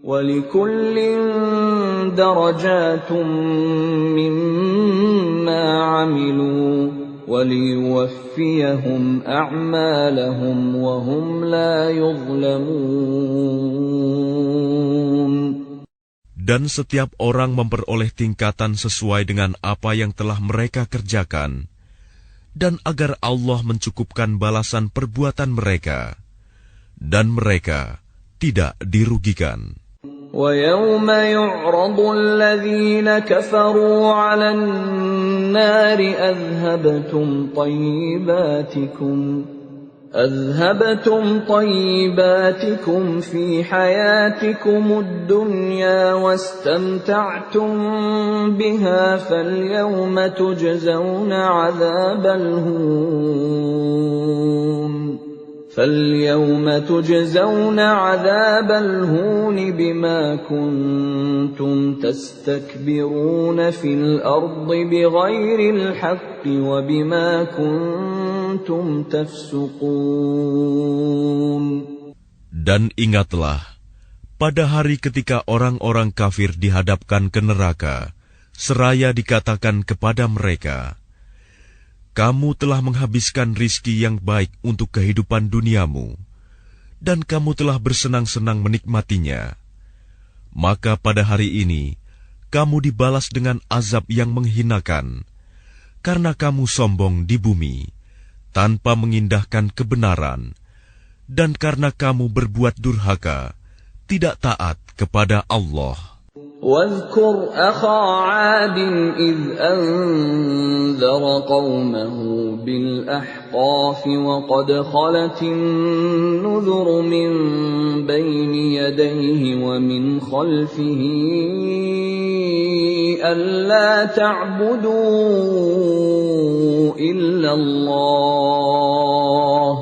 وَلِكُلٍّ دَرَجَاتٌ مِّمَّا عَمِلُوا وَلِيُوَفِّيَهُمْ أَعْمَالَهُمْ وَهُمْ لَا يُظْلَمُونَ. Dan setiap orang memperoleh tingkatan sesuai dengan apa yang telah mereka kerjakan, dan agar Allah mencukupkan balasan perbuatan mereka, dan mereka tidak dirugikan. وَيَوْمَ يُعْرَضُ الَّذِينَ كَفَرُوا عَلَى النَّارِ أَذْهَبْتُمْ طَيِّبَاتِكُمْ فِي حَيَاتِكُمُ الدُّنْيَا وَاسْتَمْتَعْتُمْ بِهَا فَالْيَوْمَ تُجْزَوْنَ عَذَابَ الْهُونِ بِمَا كُنتُمْ تَسْتَكْبِرُونَ فِي الْأَرْضِ بِغَيْرِ الْحَقِّ وَبِمَا كُنتُمْ تَفْسُقُونَ. Dan ingatlah, pada hari ketika orang-orang kafir dihadapkan ke neraka, seraya dikatakan kepada mereka, kamu telah menghabiskan rizki yang baik untuk kehidupan duniamu, dan kamu telah bersenang-senang menikmatinya. Maka pada hari ini, kamu dibalas dengan azab yang menghinakan, karena kamu sombong di bumi, tanpa mengindahkan kebenaran, dan karena kamu berbuat durhaka, tidak taat kepada Allah. واذكر أخا عاد إذ أنذر قومه بالأحقاف وقد خلت النذر من بين يديه ومن خلفه ألا تعبدوا إلا الله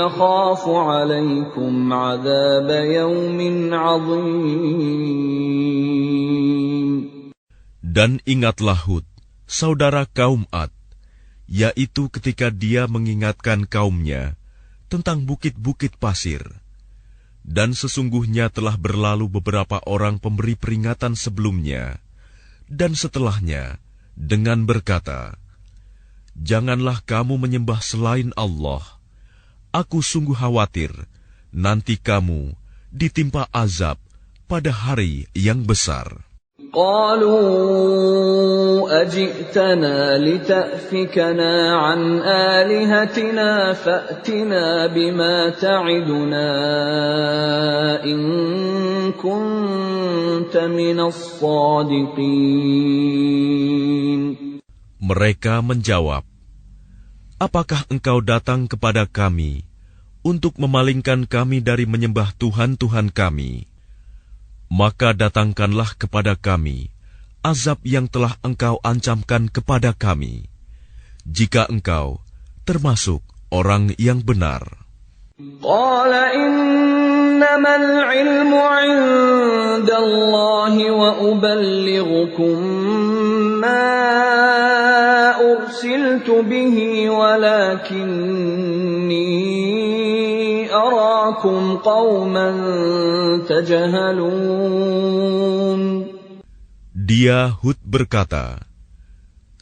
أخاف عليكم عذاب يوم عظيم. Dan ingatlah Hud, saudara kaum Ad, yaitu ketika dia mengingatkan kaumnya tentang bukit-bukit pasir. Dan sesungguhnya telah berlalu beberapa orang pemberi peringatan sebelumnya dan setelahnya dengan berkata, janganlah kamu menyembah selain Allah. Aku sungguh khawatir nanti kamu ditimpa azab pada hari yang besar. قالوا أجئتنا لتأفكنا عن آلهتنا فأتنا بما تعدنا إن كنت من الصادقين. Mereka menjawab, apakah engkau datang kepada kami untuk memalingkan kami dari menyembah Tuhan-Tuhan kami? Maka datangkanlah kepada kami azab yang telah engkau ancamkan kepada kami, jika engkau termasuk orang yang benar. Qala innamal ilmu 'indallahi wa uballighukum ma ursiltu bihi walakinni arakum qauman tajhalun. Dia Hud berkata,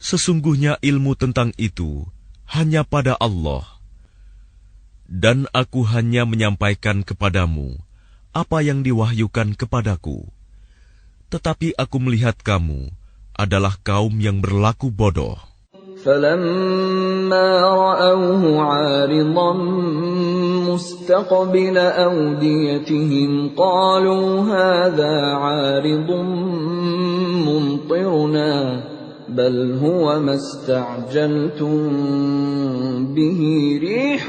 sesungguhnya ilmu tentang itu hanya pada Allah, dan aku hanya menyampaikan kepadamu apa yang diwahyukan kepadaku. Tetapi aku melihat kamu adalah kaum yang berlaku bodoh. فَلَمَّا رَأَوْهُ عَارِضًا مُسْتَقْبِلَ أَوْدِيَتِهِمْ قَالُوا هَذَا عَارِضٌ مُمْطِرُنَا بَلْ هُوَ مَا اسْتَعْجَلْتُمْ بِهِ رِيحٌ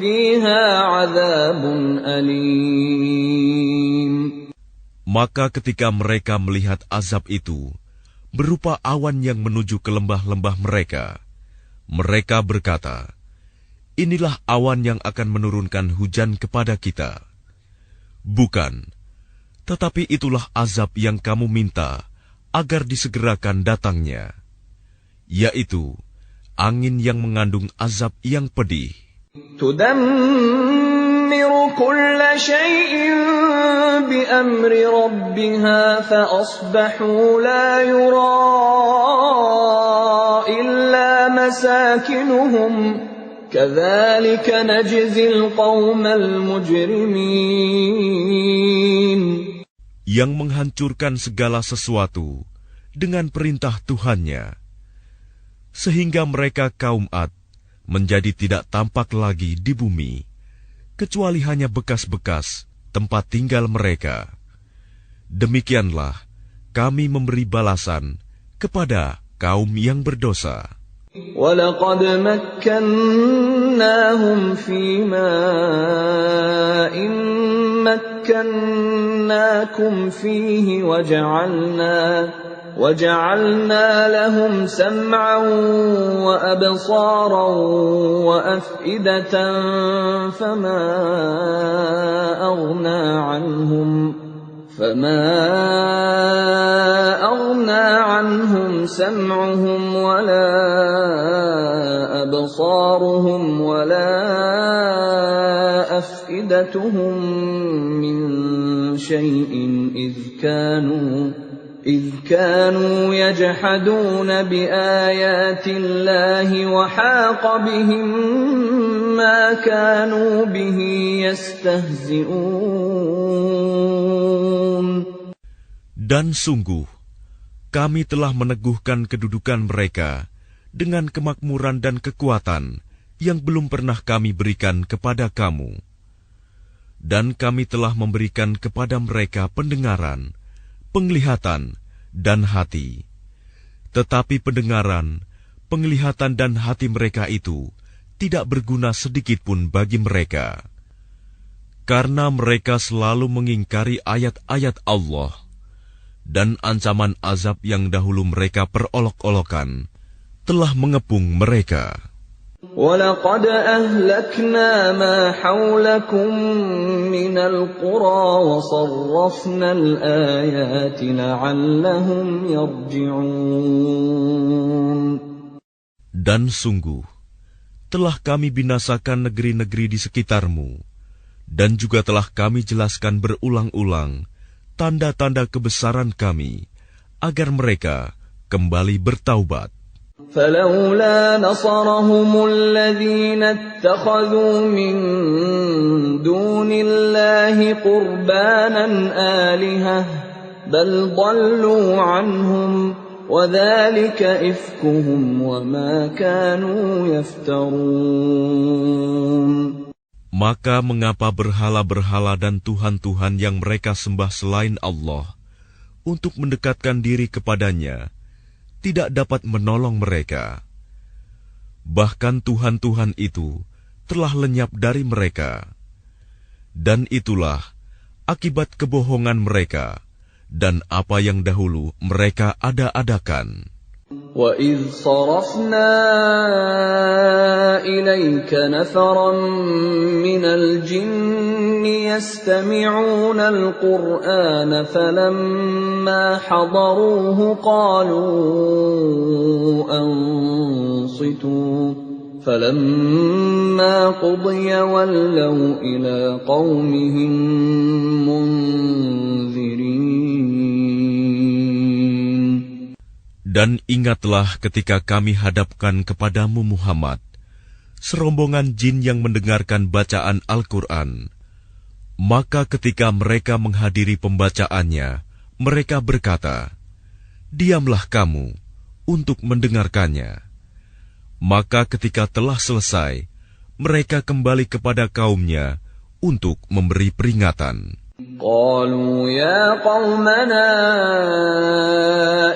فِيهَا عَذَابٌ أَلِيمٌ. Maka ketika mereka melihat azab itu berupa awan yang menuju ke lembah-lembah mereka, mereka berkata, inilah awan yang akan menurunkan hujan kepada kita. Bukan, tetapi itulah azab yang kamu minta agar disegerakan datangnya, yaitu angin yang mengandung azab yang pedih. تدمر كل شيء بأمر ربها فأصبحوا لا يرى إلا مساكنهم كذلك نجزي القوم المجرمين. Yang menghancurkan segala sesuatu dengan perintah Tuhannya, sehingga mereka kaum Ad menjadi tidak tampak lagi di bumi, kecuali hanya bekas-bekas tempat tinggal mereka. Demikianlah kami memberi balasan kepada kaum yang berdosa. وَلَقَدْ مَكَّنَّاهُمْ فِي مَاءٍ مَكَّنَّاكُمْ فِيهِ وَجَعَلْنَا لَهُمْ سَمْعًا وَأَبْصَارًا وَأَفْئِدَةً فَمَا أَغْنَى عَنْهُمْ سَمْعُهُمْ وَلَا أَبْصَارُهُمْ وَلَا أَفْئِدَتُهُمْ مِنْ شَيْءٍ إِذْ كَانُوا يَجْحَدُونَ بِآيَاتِ اللَّهِ وَحَاقَ بِهِمْ مَا كَانُوا بِهِ يَسْتَهْزِئُونَ. Dan sungguh, kami telah meneguhkan kedudukan mereka dengan kemakmuran dan kekuatan yang belum pernah kami berikan kepada kamu. Dan kami telah memberikan kepada mereka pendengaran, penglihatan, dan hati. Tetapi pendengaran, penglihatan, dan hati mereka itu tidak berguna sedikit pun bagi mereka, karena mereka selalu mengingkari ayat-ayat Allah, dan ancaman azab yang dahulu mereka perolok-olokan telah mengepung mereka. وَلَقَدْ أَهْلَكْنَا مَا حَوْلَكُمْ مِنَ الْقُرَى وَصَرَّفْنَا الْآيَاتِ لَعَلَّهُمْ يَرْجِعُونَ. Dan sungguh, telah kami binasakan negeri-negeri di sekitarmu, dan juga telah kami jelaskan berulang-ulang tanda-tanda kebesaran kami, agar mereka kembali bertaubat. فَلَوْلَا نَصَرَهُمُ الَّذِينَ اتَّخَذُوا مِن دُونِ اللَّهِ قُرْبَانًا آلِهَةً بَلْ ضَلُّوا عَنْهُمْ وَذَلِكَ إِفْكُهُمْ وَمَا كَانُوا يَفْتَرُونَ. Maka mengapa berhala-berhala dan tuhan-tuhan yang mereka sembah selain Allah untuk mendekatkan diri kepadanya tidak dapat menolong mereka? Bahkan tuhan-tuhan itu telah lenyap dari mereka. Dan itulah akibat kebohongan mereka dan apa yang dahulu mereka ada-adakan. وَإِذْ صَرَفْنَا إِلَيْكَ نَفَرًا مِنَ الْجِنِّ يَسْتَمِعُونَ الْقُرْآنَ فَلَمَّا حَضَرُوهُ قَالُوا أَنصِتُوا فَلَمَّا قُضِيَ وَلَّوْا إِلَى قَوْمِهِمْ مُنذِرِينَ. Dan ingatlah ketika kami hadapkan kepadamu Muhammad serombongan jin yang mendengarkan bacaan Al-Quran. Maka ketika mereka menghadiri pembacaannya, mereka berkata, "Diamlah kamu untuk mendengarkannya." Maka ketika telah selesai, mereka kembali kepada kaumnya untuk memberi peringatan. قالوا يا قومنا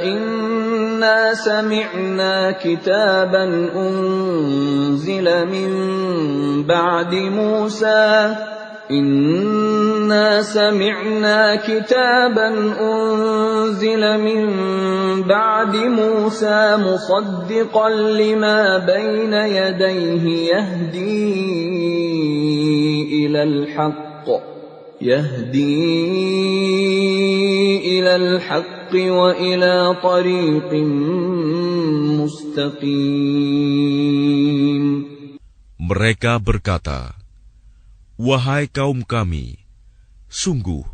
إنا سمعنا كتابا أنزل من بعد موسى مصدقا لما بين يديه يهدي إلى الحق وإلى طريق مستقيم. Mereka berkata, "Wahai kaum kami, sungguh,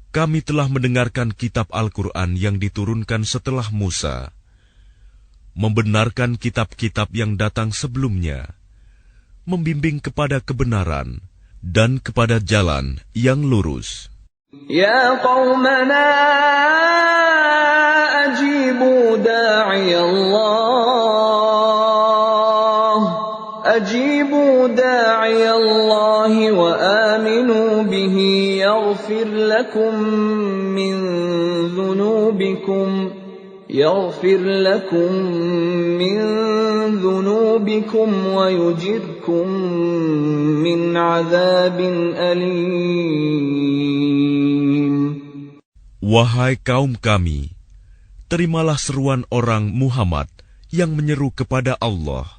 kami telah mendengarkan kitab Al-Quran yang diturunkan setelah Musa, membenarkan kitab-kitab yang datang sebelumnya, membimbing kepada kebenaran dan kepada jalan yang lurus." Ya qaumana ajibu da'iyallahi wa aminu bihi yaghfir lakum min dhunubikum wa yujirkum min azabin alim. Wahai kaum kami, terimalah seruan orang Muhammad yang menyeru kepada Allah,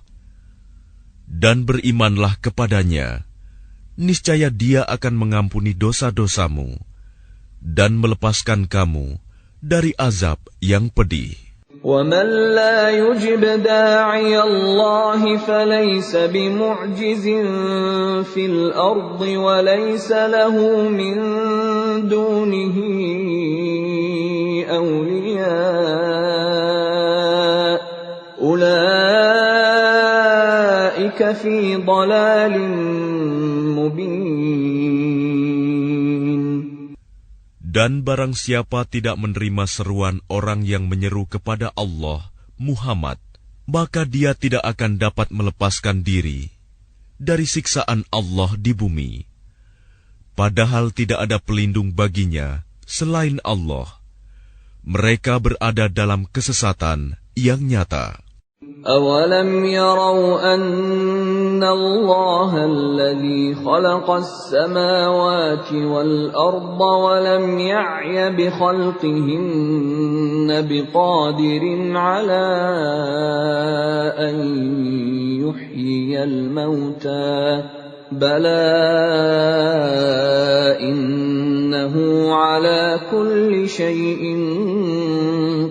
dan berimanlah kepadanya. Niscaya Dia akan mengampuni dosa-dosamu dan melepaskan kamu dari azab yang pedih. وَمَنْ لَا يُجِبْ دَاعِيَ اللَّهِ فَلَيْسَ بِمُعْجِزٍ فِي الْأَرْضِ وَلَيْسَ لَهُ مِنْ دُونِهِ أَوْلِيَاءُ أُولَئِكَ فِي ضَلَالٍ مُبِينٍ. Dan barang siapa tidak menerima seruan orang yang menyeru kepada Allah, Muhammad, maka dia tidak akan dapat melepaskan diri dari siksaan Allah di bumi. Padahal tidak ada pelindung baginya selain Allah. Mereka berada dalam kesesatan yang nyata. أَوَلَمْ يَرَوْا أَنَّ اللَّهَ الَّذِي خَلَقَ السَّمَاوَاتِ وَالْأَرْضَ وَلَمْ يَعْيَ بِخَلْقِهِنَّ بِقَادِرٍ عَلَىٰ أَن يُحْيِيَ الْمَوْتَىٰ بَلَىٰ إِنَّهُ عَلَىٰ كُلِّ شَيْءٍ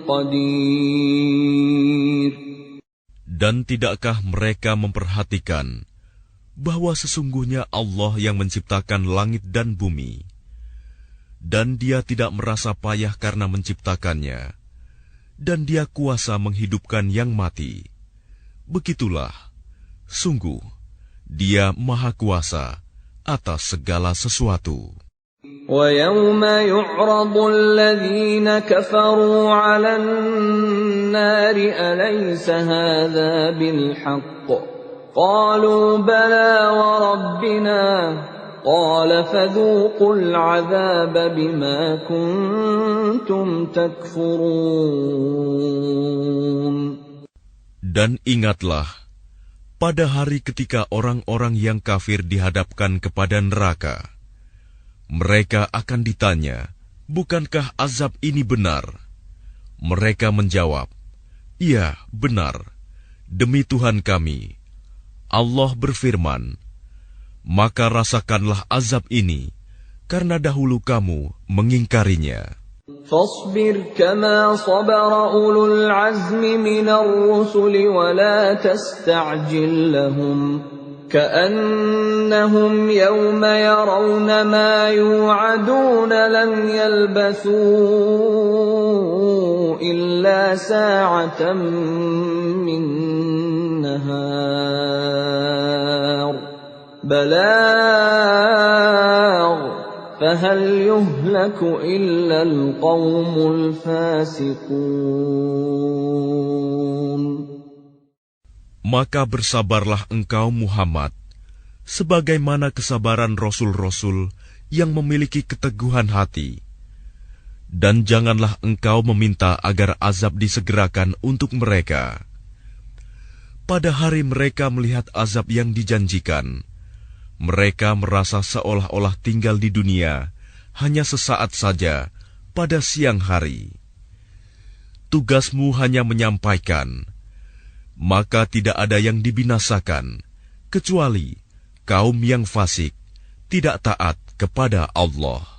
قَدِيرٌ. Dan tidakkah mereka memperhatikan bahwa sesungguhnya Allah yang menciptakan langit dan bumi, dan Dia tidak merasa payah karena menciptakannya, dan Dia kuasa menghidupkan yang mati. Begitulah, sungguh, Dia Maha Kuasa atas segala sesuatu. وَيَوْمَ يُعْرَضُ الَّذِينَ كَفَرُوا عَلَى النَّارِ أَلَيْسَ هَذَا بِالْحَقِّ قَالُوا بَلَىٰ وَرَبِّنَا قَالَ فَذُوقُوا الْعَذَابَ بِمَا كُنتُمْ تَكْفُرُونَ. Dan ingatlah, pada hari ketika orang-orang yang kafir dihadapkan kepada neraka, mereka akan ditanya, "Bukankah azab ini benar?" Mereka menjawab, "Iya, benar. Demi Tuhan kami." Allah berfirman, "Maka rasakanlah azab ini, karena dahulu kamu mengingkarinya." فاصبر كما صبر أولو العزم من الرسل ولا تستعجل لهم كأنهم يوم يرون ما يوعدون لم يلبثوا إلا ساعة من نهار بلاغ فهل يهلك إلا القوم الفاسقون. Maka bersabarlah engkau Muhammad, sebagaimana kesabaran Rasul-Rasul yang memiliki keteguhan hati. Dan janganlah engkau meminta agar azab disegerakan untuk mereka. Pada hari mereka melihat azab yang dijanjikan, mereka merasa seolah-olah tinggal di dunia hanya sesaat saja pada siang hari. Tugasmu hanya menyampaikan, maka tidak ada yang dibinasakan, kecuali kaum yang fasik, tidak taat kepada Allah.